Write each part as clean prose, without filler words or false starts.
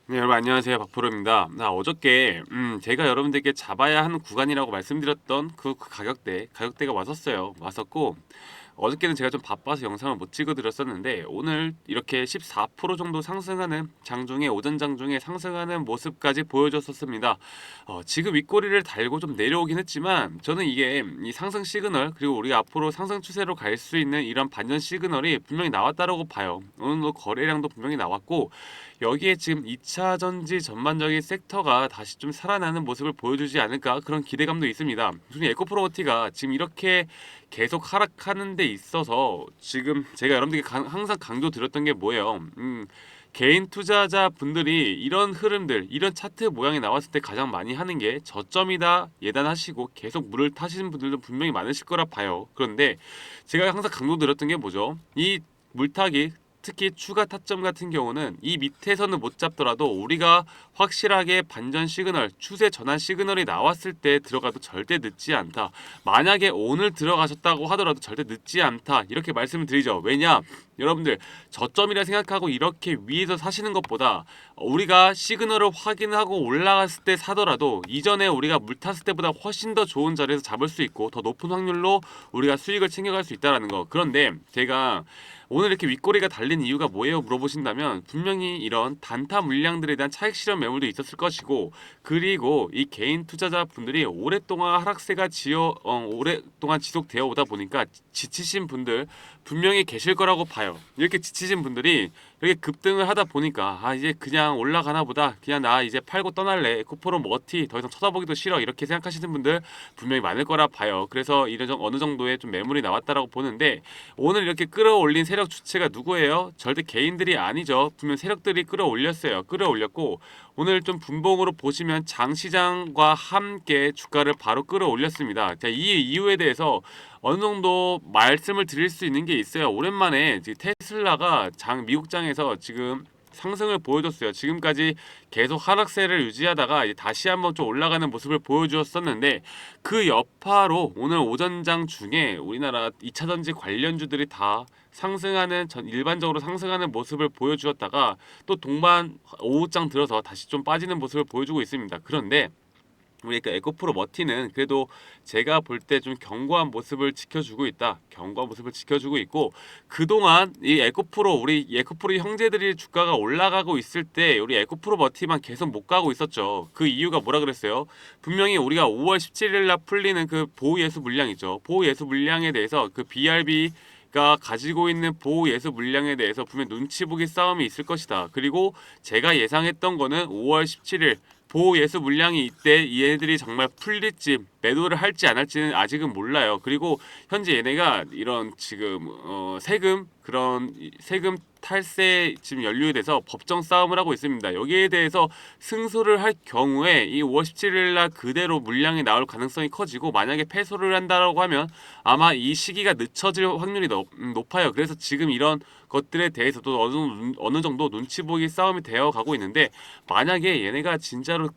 네, 여러분 안녕하세요. 박프로입니다. 어저께 제가 여러분들께 잡아야 하는 구간이라고 말씀드렸던 그 가격대가 왔었고 어저께는 제가 좀 바빠서 영상을 못 찍어 드렸었는데 오늘 이렇게 14% 정도 상승하는 장중에 오전 장중에 상승하는 모습까지 보여줬었습니다. 지금 윗꼬리를 달고 좀 내려오긴 했지만 저는 이게 이 상승 시그널 그리고 우리가 앞으로 상승 추세로 갈 수 있는 이런 반전 시그널이 분명히 나왔다라고 봐요. 오늘도 거래량도 분명히 나왔고 여기에 지금 2차 전지 전반적인 섹터가 다시 좀 살아나는 모습을 보여주지 않을까 그런 기대감도 있습니다. 솔직히 에코프로머티가 지금 이렇게 계속 하락하는 데 있어서 지금 제가 여러분들께 항상 강조드렸던 게 뭐예요? 개인 투자자 분들이 이런 흐름들, 이런 차트 모양이 나왔을 때 가장 많이 하는 게 저점이다 예단하시고 계속 물을 타시는 분들도 분명히 많으실 거라 봐요. 그런데 제가 항상 강조드렸던 게 뭐죠? 이 물타기 특히 추가 타점 같은 경우는 이 밑에서는 못 잡더라도 우리가 확실하게 반전 시그널, 추세 전환 시그널이 나왔을 때 들어가도 절대 늦지 않다. 만약에 오늘 들어가셨다고 하더라도 절대 늦지 않다. 이렇게 말씀을 드리죠. 왜냐? 여러분들 저점이라 생각하고 이렇게 위에서 사시는 것보다 우리가 시그널을 확인하고 올라갔을 때 사더라도 이전에 우리가 물 탔을 때보다 훨씬 더 좋은 자리에서 잡을 수 있고 더 높은 확률로 우리가 수익을 챙겨갈 수 있다라는 거. 그런데 제가 오늘 이렇게 윗꼬리가 달린 이유가 뭐예요? 물어보신다면 분명히 이런 단타 물량들에 대한 차익 실현 매물도 있었을 것이고 그리고 이 개인 투자자 분들이 오랫동안 하락세가 오랫동안 지속되어 오다 보니까 지치신 분들 분명히 계실 거라고 봐요. 이렇게 지치신 분들이 이렇게 급등을 하다 보니까 이제 그냥 올라가나 보다 그냥 나 이제 팔고 떠날래 에코프로 머티 더 이상 쳐다보기도 싫어 이렇게 생각하시는 분들 분명히 많을 거라 봐요. 그래서 이런 어느 정도의 좀 매물이 나왔다라고 보는데 오늘 이렇게 끌어올린 세력 주체가 누구예요? 절대 개인들이 아니죠. 분명 세력들이 끌어올렸어요. 끌어올렸고 오늘 좀 분봉으로 보시면 장시장과 함께 주가를 바로 끌어올렸습니다. 자, 이 이유에 대해서 어느 정도 말씀을 드릴 수 있는 게 있어요. 오랜만에 테슬라가 미국장에서 지금 상승을 보여줬어요. 지금까지 계속 하락세를 유지하다가 이제 다시 한번 좀 올라가는 모습을 보여주었었는데 그 여파로 오늘 오전장 중에 우리나라 2차전지 관련주들이 다 상승하는 일반적으로 상승하는 모습을 보여주었다가 또 동반 오후장 들어서 다시 좀 빠지는 모습을 보여주고 있습니다. 그런데 우리 그 에코프로 머티는 그래도 제가 볼 때 좀 견고한 모습을 지켜주고 있다. 견고한 모습을 지켜주고 있고 그동안 이 우리 에코프로 형제들이 주가가 올라가고 있을 때 우리 에코프로 머티만 계속 못 가고 있었죠. 그 이유가 뭐라 그랬어요? 분명히 우리가 5월 17일 날 풀리는 그 보호 예수 물량이죠. 보호 예수 물량에 대해서 그 BRB 가 가지고 있는 보호 예수 물량에 대해서 분명 눈치 보기 싸움이 있을 것이다. 그리고 제가 예상했던 거는 5월 17일 보호 예수 물량이 이때 얘네들이 정말 풀릴지 매도를 할지 안 할지는 아직은 몰라요. 그리고 현재 얘네가 이런 지금 세금 탈세 지금 연루에 대해서 법정 싸움을 하고 있습니다. 여기에 대해서 승소를 할 경우에 이 5월 17일 날 그대로 물량이 나올 가능성이 커지고 만약에 패소를 한다라고 하면 아마 이 시기가 늦춰질 확률이 높아요. 그래서 지금 이런 것들에 대해서도 어느 정도 눈치 보기 싸움이 되어 가고 있는데 만약에 얘네가 진짜로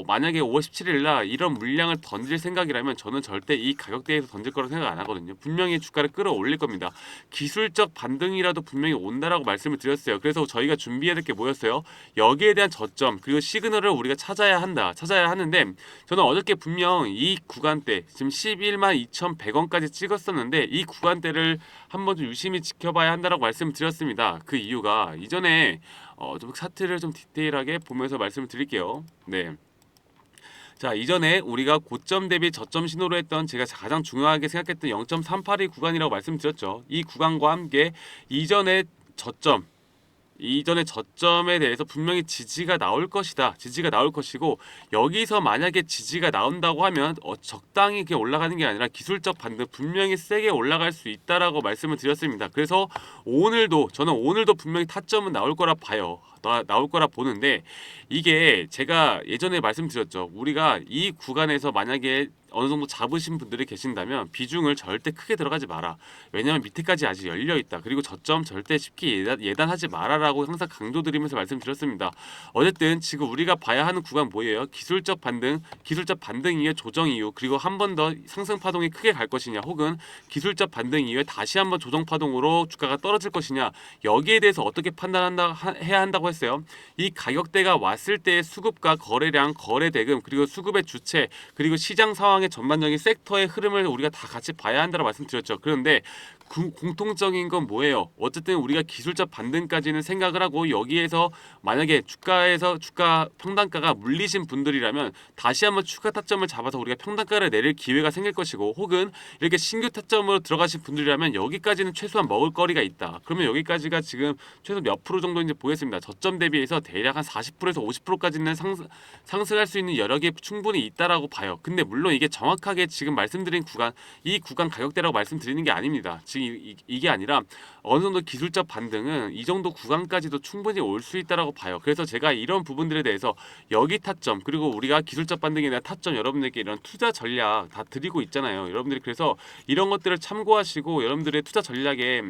만약에 5월 17일 날 이런 물량을 던질 생각이라면 저는 절대 이 가격대에서 던질 거라고 생각 안 하거든요. 분명히 주가를 끌어올릴 겁니다. 기술적 반등이라도 분명히 온다라고 말씀을 드렸어요. 그래서 저희가 준비해야 될 게 뭐였어요? 여기에 대한 저점 그리고 시그널을 우리가 찾아야 한다. 찾아야 하는데 저는 어저께 분명 이 구간대 지금 11만 2,100원까지 찍었었는데 이 구간대를 한번 좀 유심히 지켜봐야 한다라고 말씀을 드렸습니다. 그 이유가 이전에 좀 차트를 좀 디테일하게 보면서 말씀을 드릴게요. 네. 자, 이전에 우리가 고점 대비 저점 신호로 했던 제가 가장 중요하게 생각했던 0.382 구간이라고 말씀드렸죠. 이 구간과 함께 이전의 저점 이전의 저점에 대해서 분명히 지지가 나올 것이다. 지지가 나올 것이고 여기서 만약에 지지가 나온다고 하면 적당히 그게 올라가는 게 아니라 기술적 반등 분명히 세게 올라갈 수 있다라고 말씀을 드렸습니다. 그래서 저는 오늘도 분명히 타점은 나올 거라 봐요. 나올 거라 보는데 이게 제가 예전에 말씀드렸죠. 우리가 이 구간에서 만약에 어느 정도 잡으신 분들이 계신다면 비중을 절대 크게 들어가지 마라. 왜냐하면 밑에까지 아직 열려 있다. 그리고 저점 절대 쉽게 예단하지 마라라고 항상 강조드리면서 말씀드렸습니다. 어쨌든 지금 우리가 봐야 하는 구간 뭐예요? 기술적 반등 이후에 조정 이후, 그리고 한 번 더 상승 파동이 크게 갈 것이냐, 혹은 기술적 반등 이후에 다시 한번 조정 파동으로 주가가 떨어질 것이냐, 여기에 대해서 어떻게 해야 한다고 했어요. 이 가격대가 왔을 때의 수급과 거래량, 거래 대금, 그리고 수급의 주체, 그리고 시장 상황의 전반적인 섹터의 흐름을 우리가 다 같이 봐야 한다고 말씀드렸죠. 그런데 공통적인 건 뭐예요? 어쨌든 우리가 기술적 반등까지는 생각을 하고, 여기에서 만약에 주가 평단가가 물리신 분들이라면 다시 한번 추가 타점을 잡아서 우리가 평단가를 내릴 기회가 생길 것이고, 혹은 이렇게 신규 타점으로 들어가신 분들이라면 여기까지는 최소한 먹을 거리가 있다. 그러면 여기까지가 지금 최소 몇 프로 정도인지 보겠습니다. 저점 대비해서 대략 한 40%에서 50%까지는 상승할 수 있는 여력이 충분히 있다라고 봐요. 근데 물론 이게 정확하게 지금 말씀드린 구간, 이 구간 가격대라고 말씀드리는 게 아닙니다. 지금 이게 아니라 어느 정도 기술적 반등은 이 정도 구간까지도 충분히 올 수 있다라고 봐요. 그래서 제가 이런 부분들에 대해서 여기 타점, 그리고 우리가 기술적 반등에 대한 타점, 여러분들께 이런 투자 전략 다 드리고 있잖아요. 여러분들이 그래서 이런 것들을 참고하시고 여러분들의 투자 전략에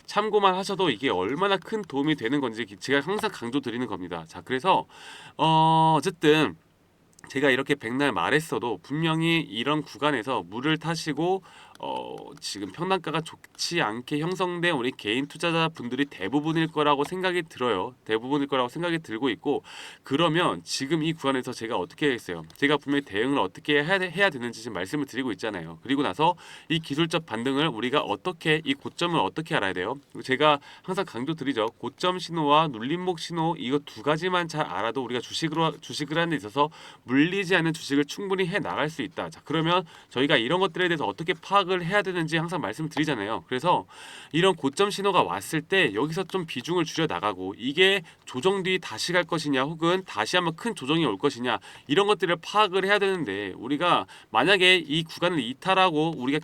참고만 하셔도 이게 얼마나 큰 도움이 되는 건지 제가 항상 강조드리는 겁니다. 자, 그래서 어쨌든 제가 이렇게 백날 말했어도 분명히 이런 구간에서 물을 타시고 지금 평단가가 좋지 않게 형성된 우리 개인 투자자 분들이 대부분일 거라고 생각이 들어요. 대부분일 거라고 생각이 들고 있고, 그러면 지금 이 구간에서 제가 어떻게 하겠어요? 제가 분명히 대응을 어떻게 해야 되는지 지금 말씀을 드리고 있잖아요. 그리고 나서 이 기술적 반등을 우리가 어떻게, 이 고점을 어떻게 알아야 돼요? 제가 항상 강조드리죠. 고점 신호와 눌림목 신호, 이거 두 가지만 잘 알아도 우리가 주식을 하는 데 있어서 물리지 않는 주식을 충분히 해 나갈 수 있다. 자, 그러면 저희가 이런 것들에 대해서 어떻게 파악을 해야 되는지 항상 말씀드리잖아요. 그래서 이런 고점 신호가 왔을 때 여기서 좀 비중을 줄여 나가고, 이게 조정 뒤 다시 갈 것이냐, 혹은 다시 한번 큰 조정이 올 것이냐, 이런 것들을 파악을 해야 되는데, 우리가 만약에 이 구간을 이탈하고 우리가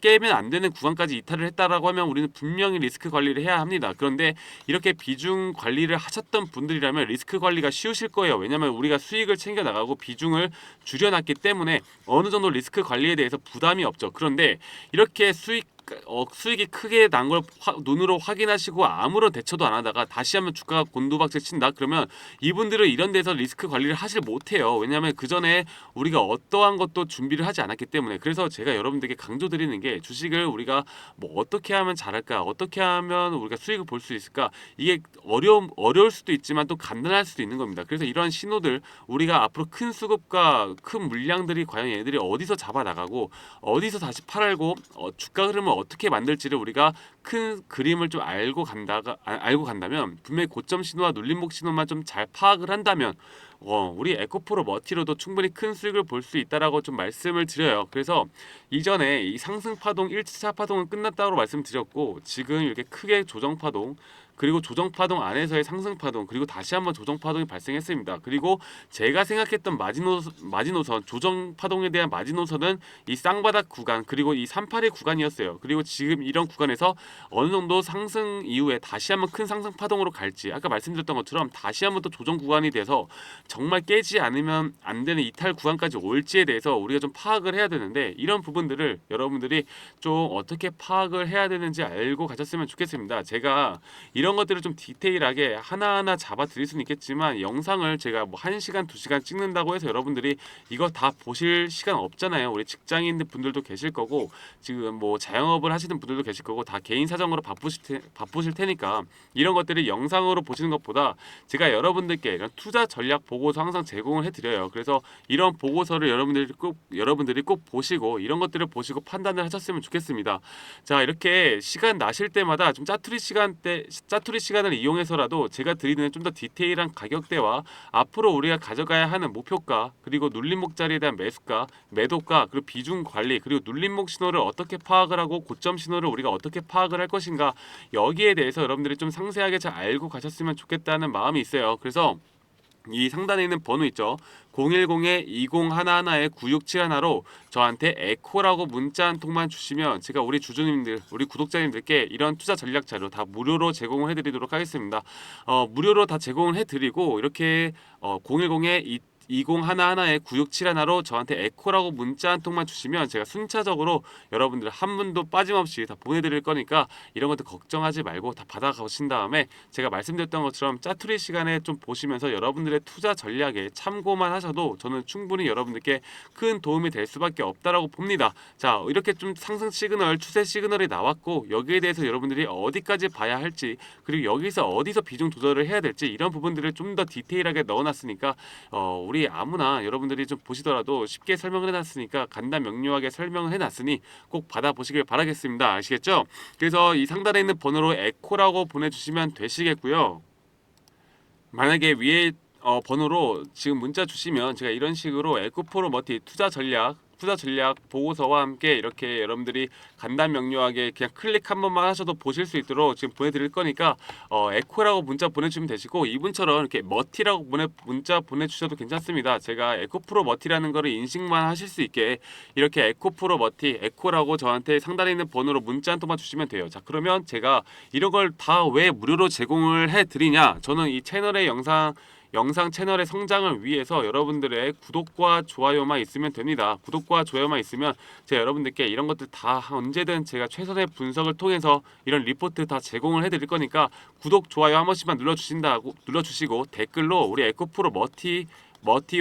깨면 안 되는 구간까지 이탈을 했다라고 하면 우리는 분명히 리스크 관리를 해야 합니다. 그런데 이렇게 비중 관리를 하셨던 분들이라면 리스크 관리가 쉬우실 거예요. 왜냐하면 우리가 수익을 챙겨 나가고 비중을 줄여놨기 때문에 어느 정도 리스크 관리에 대해서 부담이 없죠. 그런데 이렇게 수익이 크게 난 걸 눈으로 확인하시고 아무런 대처도 안 하다가 다시 한번 주가가 곤두박질 친다, 그러면 이분들은 이런 데서 리스크 관리를 하질 못해요. 왜냐하면 그 전에 우리가 어떠한 것도 준비를 하지 않았기 때문에. 그래서 제가 여러분들에게 강조드리는 게, 주식을 우리가 뭐 어떻게 하면 잘할까, 어떻게 하면 우리가 수익을 볼 수 있을까, 이게 어려울 수도 있지만 또 간단할 수도 있는 겁니다. 그래서 이런 신호들, 우리가 앞으로 큰 수급과 큰 물량들이 과연 얘들이 어디서 잡아 나가고 어디서 다시 팔고 주가 흐름을 어떻게 만들지를 우리가 큰 그림을 좀 알고 간다면, 분명히 고점 신호와 눌림목 신호만 좀 잘 파악을 한다면 우리 에코프로 머티로도 충분히 큰 수익을 볼 수 있다라고 좀 말씀을 드려요. 그래서 이전에 이 상승 파동 1차 파동은 끝났다고 말씀드렸고, 지금 이렇게 크게 조정 파동, 그리고 조정 파동 안에서의 상승 파동, 그리고 다시 한번 조정 파동이 발생했습니다. 그리고 제가 생각했던 마지노선, 조정 파동에 대한 마지노선은 이 쌍바닥 구간, 그리고 이 382 구간이었어요. 그리고 지금 이런 구간에서 어느 정도 상승 이후에 다시 한번 큰 상승 파동으로 갈지, 아까 말씀드렸던 것처럼 다시 한번 또 조정 구간이 돼서 정말 깨지 않으면 안 되는 이탈 구간까지 올지에 대해서 우리가 좀 파악을 해야 되는데, 이런 부분들을 여러분들이 좀 어떻게 파악을 해야 되는지 알고 가셨으면 좋겠습니다. 제가 이런 것들을 좀 디테일하게 하나하나 잡아 드릴 수는 있겠지만, 영상을 제가 뭐 1시간 2시간 찍는다고 해서 여러분들이 이거 다 보실 시간 없잖아요. 우리 직장인 분들도 계실 거고, 지금 뭐 자영업을 하시는 분들도 계실 거고, 다 개인 사정으로 바쁘실 테니까 이런 것들이 영상으로 보시는 것보다 제가 여러분들께 이런 투자 전략 보고서 항상 제공을 해드려요. 그래서 이런 보고서를 여러분들이 꼭 보시고, 이런 것들을 보시고 판단을 하셨으면 좋겠습니다. 자, 이렇게 시간 나실 때마다 좀 짜투리 시간을 이용해서라도 제가 드리는 좀 더 디테일한 가격대와 앞으로 우리가 가져가야 하는 목표가, 그리고 눌림목 자리에 대한 매도가, 그리고 비중 관리, 그리고 눌림목 신호를 어떻게 파악을 하고 고점 신호를 우리가 어떻게 파악을 할 것인가, 여기에 대해서 여러분들이 좀 상세하게 잘 알고 가셨으면 좋겠다는 마음이 있어요. 그래서 이 상단에 있는 번호 있죠. 010-2011-9671로 저한테 에코라고 문자 한 통만 주시면 제가 우리 주주님들, 우리 구독자님들께 이런 투자 전략 자료 다 무료로 제공을 해드리도록 하겠습니다. 무료로 다 제공을 해드리고, 이렇게 010에 2011-9671로 저한테 에코라고 문자 한 통만 주시면 제가 순차적으로 여러분들 한 분도 빠짐없이 다 보내드릴 거니까 이런 것들 걱정하지 말고 다 받아가신 다음에 제가 말씀드렸던 것처럼 짜투리 시간에 좀 보시면서 여러분들의 투자 전략에 참고만 하셔도 저는 충분히 여러분들께 큰 도움이 될 수밖에 없다라고 봅니다. 자, 이렇게 좀 상승 시그널, 추세 시그널이 나왔고 여기에 대해서 여러분들이 어디까지 봐야 할지 그리고 여기서 어디서 비중 조절을 해야 될지 이런 부분들을 좀 더 디테일하게 넣어놨으니까 우리 아무나 여러분들이 좀 보시더라도 쉽게 설명을 해놨으니까 간단 명료하게 설명을 해놨으니 꼭 받아보시길 바라겠습니다. 아시겠죠? 그래서 이 상단에 있는 번호로 에코라고 보내주시면 되시겠고요. 만약에 위에 번호로 지금 문자 주시면 제가 이런 식으로 에코프로 머티 투자 전략 보고서와 함께 이렇게 여러분들이 간단 명료하게 그냥 클릭 한 번만 하셔도 보실 수 있도록 지금 보내드릴 거니까 에코라고 문자 보내주시면 되시고 이분처럼 이렇게 머티라고 문자 보내주셔도 괜찮습니다. 제가 에코프로 머티라는 거를 인식만 하실 수 있게 이렇게 에코프로 머티 에코라고 저한테 상단에 있는 번호로 문자 한 통만 주시면 돼요. 자, 그러면 제가 이런 걸 다 왜 무료로 제공을 해드리냐, 저는 이 채널의 영상 채널의 성장을 위해서 여러분들의 구독과 좋아요만 있으면 됩니다. 구독과 좋아요만 있으면 제가 여러분들께 이런 것들 다 언제든 제가 최선의 분석을 통해서 이런 리포트 다 제공을 해드릴 거니까 구독, 좋아요 한 번씩만 눌러주시고 댓글로 우리 에코프로 머티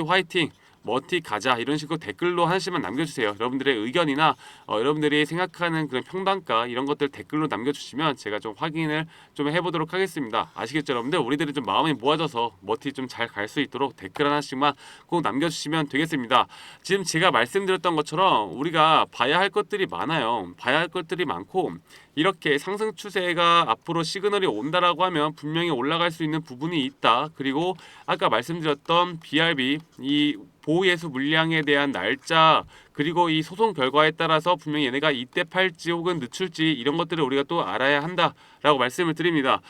화이팅, 머티 가자 이런 식으로 댓글로 하나씩만 남겨주세요. 여러분들의 의견이나 여러분들이 생각하는 그런 평단가 이런 것들 댓글로 남겨주시면 제가 좀 확인을 좀 해보도록 하겠습니다. 아시겠죠 여러분들? 우리들이 좀 마음이 모아져서 머티 좀 잘 갈 수 있도록 댓글 하나씩만 꼭 남겨주시면 되겠습니다. 지금 제가 말씀드렸던 것처럼 우리가 봐야 할 것들이 많아요. 봐야 할 것들이 많고 이렇게 상승 추세가 앞으로 시그널이 온다라고 하면 분명히 올라갈 수 있는 부분이 있다. 그리고 아까 말씀드렸던 BRB 이 보호예수 물량에 대한 날짜 그리고 이 소송 결과에 따라서 분명히 얘네가 이때 팔지 혹은 늦출지 이런 것들을 우리가 또 알아야 한다라고 말씀을 드립니다.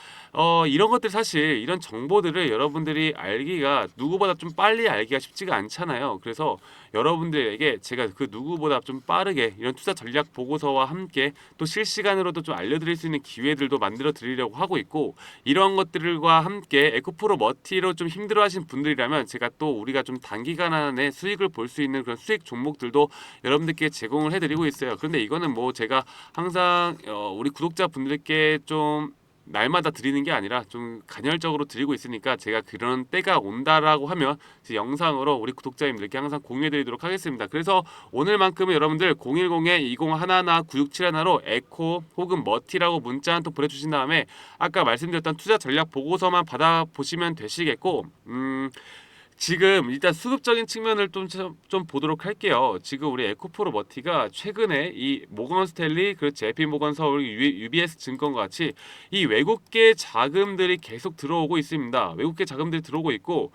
이런 것들 사실 이런 정보들을 여러분들이 알기가 누구보다 좀 빨리 알기가 쉽지가 않잖아요. 그래서 여러분들에게 제가 그 누구보다 좀 빠르게 이런 투자 전략 보고서와 함께 또 실시간으로도 좀 알려드릴 수 있는 기회들도 만들어 드리려고 하고 있고 이런 것들과 함께 에코프로 머티로 좀 힘들어하신 분들이라면 제가 또 우리가 좀 단기간 안에 수익을 볼 수 있는 그런 수익 종목들도 여러분들께 제공을 해드리고 있어요. 그런데 이거는 뭐 제가 항상 우리 구독자분들께 좀 날마다 드리는 게 아니라 좀 간헐적으로 드리고 있으니까 제가 그런 때가 온다라고 하면 제 영상으로 우리 구독자님들께 항상 공유해드리도록 하겠습니다. 그래서 오늘만큼은 여러분들 010-2011-9671로 에코 혹은 머티라고 문자 한 통 보내주신 다음에 아까 말씀드렸던 투자 전략 보고서만 받아보시면 되시겠고 지금 일단 수급적인 측면을 좀 보도록 할게요. 지금 우리 에코프로 머티가 최근에 이 모건 스탠리, 그리고 JP 모건 서울, UBS 증권과 같이 이 외국계 자금들이 계속 들어오고 있습니다. 외국계 자금들이 들어오고 있고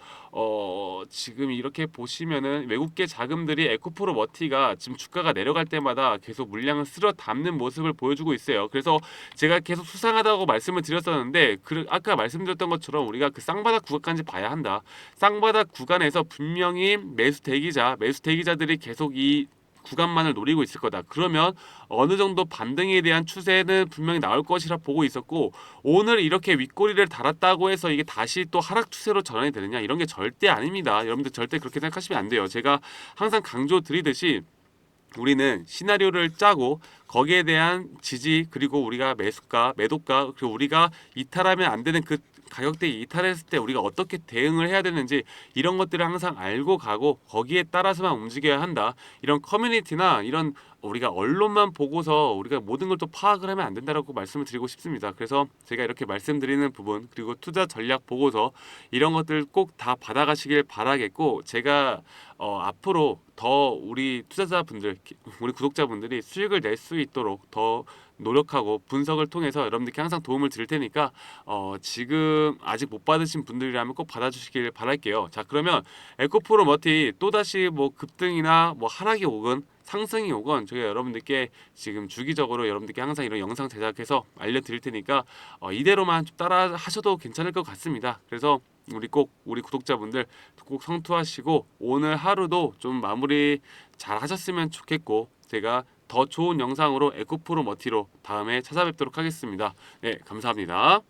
지금 이렇게 보시면은 외국계 자금들이 에코프로 머티가 지금 주가가 내려갈 때마다 계속 물량을 쓸어 담는 모습을 보여주고 있어요. 그래서 제가 계속 수상하다고 말씀을 드렸었는데 아까 말씀드렸던 것처럼 우리가 그 쌍바닥 구간까지 봐야 한다. 쌍바닥 구간에서 분명히 매수 대기자들이 계속 이 구간만을 노리고 있을 거다. 그러면 어느 정도 반등에 대한 추세는 분명히 나올 것이라 보고 있었고 오늘 이렇게 윗꼬리를 달았다고 해서 이게 다시 또 하락 추세로 전환이 되느냐 이런 게 절대 아닙니다. 여러분들 절대 그렇게 생각하시면 안 돼요. 제가 항상 강조 드리듯이 우리는 시나리오를 짜고 거기에 대한 지지 그리고 우리가 매도가 그리고 우리가 이탈하면 안 되는 그 가격대에 이탈했을 때 우리가 어떻게 대응을 해야 되는지 이런 것들을 항상 알고 가고 거기에 따라서만 움직여야 한다. 이런 커뮤니티나 이런 우리가 언론만 보고서 우리가 모든 걸 또 파악을 하면 안 된다라고 말씀을 드리고 싶습니다. 그래서 제가 이렇게 말씀드리는 부분 그리고 투자 전략 보고서 이런 것들 꼭 다 받아가시길 바라겠고 제가 앞으로 더 우리 투자자분들 우리 구독자분들이 수익을 낼 수 있도록 더 노력하고 분석을 통해서 여러분들께 항상 도움을 드릴 테니까 지금 아직 못 받으신 분들이라면 꼭 받아주시길 바랄게요. 자, 그러면 에코프로 머티 또다시 뭐 급등이나 뭐 하락이 오건 상승이 오건 저희가 여러분들께 지금 주기적으로 여러분들께 항상 이런 영상 제작해서 알려드릴 테니까 이대로만 좀 따라 하셔도 괜찮을 것 같습니다. 그래서 우리 구독자분들 꼭 성투하시고 오늘 하루도 좀 마무리 잘 하셨으면 좋겠고 제가 더 좋은 영상으로 에코프로 머티로 다음에 찾아뵙도록 하겠습니다. 네, 감사합니다.